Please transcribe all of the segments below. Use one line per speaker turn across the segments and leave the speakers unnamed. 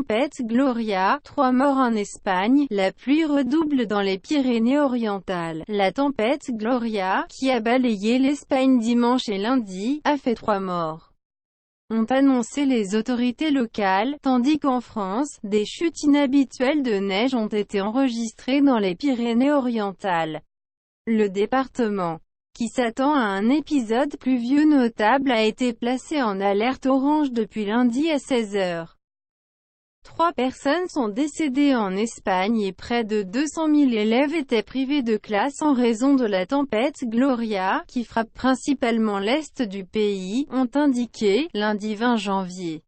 tempête Gloria, 3 morts en Espagne, la pluie redouble dans les Pyrénées-Orientales. La tempête Gloria, qui a balayé l'Espagne dimanche et lundi, a fait 3 morts, ont annoncé les autorités locales, tandis qu'en France, des chutes inhabituelles de neige ont été enregistrées dans les Pyrénées-Orientales. Le département, qui s'attend à un épisode pluvieux notable, a été placé en alerte orange depuis lundi à 16 heures. 3 personnes sont décédées en Espagne et près de 200 000 élèves étaient privés de classe en raison de la tempête Gloria, qui frappe principalement l'est du pays, ont indiqué, lundi 20 janvier.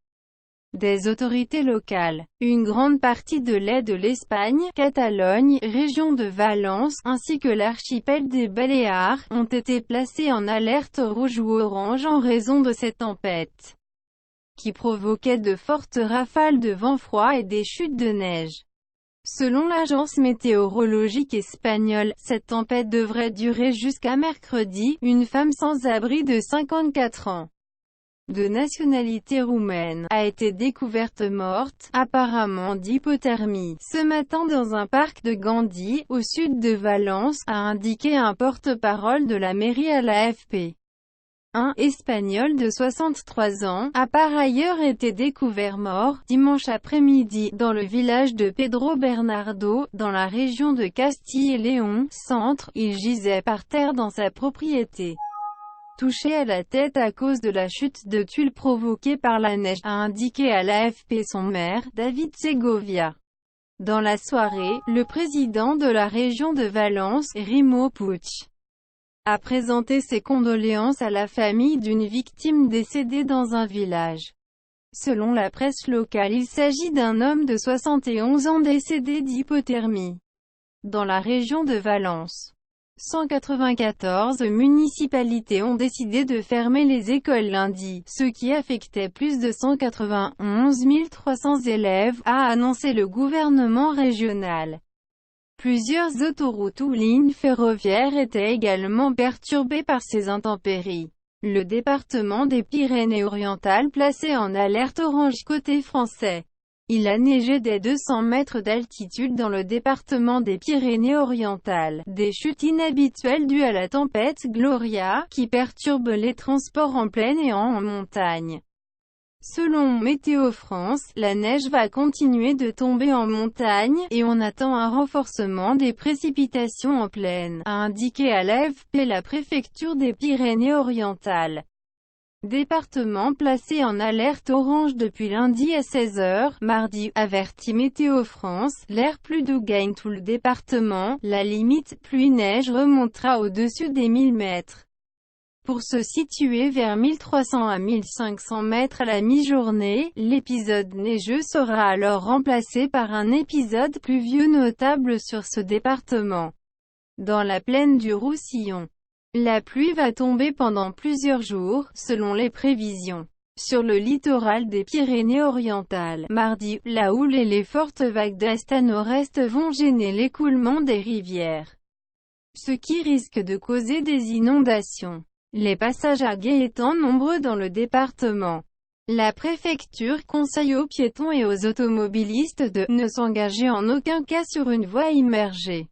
Des autorités locales. Une grande partie de l'est de l'Espagne, Catalogne, région de Valence, ainsi que l'archipel des Baléares, ont été placés en alerte rouge ou orange en raison de cette tempête, qui provoquait de fortes rafales de vent froid et des chutes de neige. Selon l'agence météorologique espagnole, cette tempête devrait durer jusqu'à mercredi. Une femme sans abri de 54 ans, de nationalité roumaine, a été découverte morte, apparemment d'hypothermie, ce matin dans un parc de Gandhi, au sud de Valence, a indiqué un porte-parole de la mairie à l'AFP. Un Espagnol de 63 ans a par ailleurs été découvert mort, dimanche après-midi, dans le village de Pedro Bernardo, dans la région de Castille-et-Léon, centre. Il gisait par terre dans sa propriété, touché à la tête à cause de la chute de tuiles provoquée par la neige, a indiqué à l'AFP son maire, David Segovia. Dans la soirée, le président de la région de Valence, Rimo Puig, a présenté ses condoléances à la famille d'une victime décédée dans un village. Selon la presse locale, il s'agit d'un homme de 71 ans décédé d'hypothermie dans la région de Valence. 194 municipalités ont décidé de fermer les écoles lundi, ce qui affectait plus de 191 300 élèves, a annoncé le gouvernement régional. Plusieurs autoroutes ou lignes ferroviaires étaient également perturbées par ces intempéries. Le département des Pyrénées-Orientales placé en alerte orange côté français. Il a neigé dès 200 mètres d'altitude dans le département des Pyrénées-Orientales. Des chutes inhabituelles dues à la tempête Gloria, qui perturbe les transports en plaine et en montagne. Selon Météo France, la neige va continuer de tomber en montagne, et on attend un renforcement des précipitations en plaine, a indiqué à l'AFP la préfecture des Pyrénées-Orientales. Département placé en alerte orange depuis lundi à 16 heures, mardi, avertit Météo France, l'air plus doux gagne tout le département, la limite pluie-neige remontera au-dessus des 1000 mètres. Pour se situer vers 1300 à 1500 mètres à la mi-journée, l'épisode neigeux sera alors remplacé par un épisode pluvieux notable sur ce département. Dans la plaine du Roussillon, la pluie va tomber pendant plusieurs jours, selon les prévisions. Sur le littoral des Pyrénées-Orientales, mardi, la houle et les fortes vagues d'est à nord-est vont gêner l'écoulement des rivières, ce qui risque de causer des inondations. Les passages à gué étant nombreux dans le département. La préfecture conseille aux piétons et aux automobilistes de ne s'engager en aucun cas sur une voie immergée.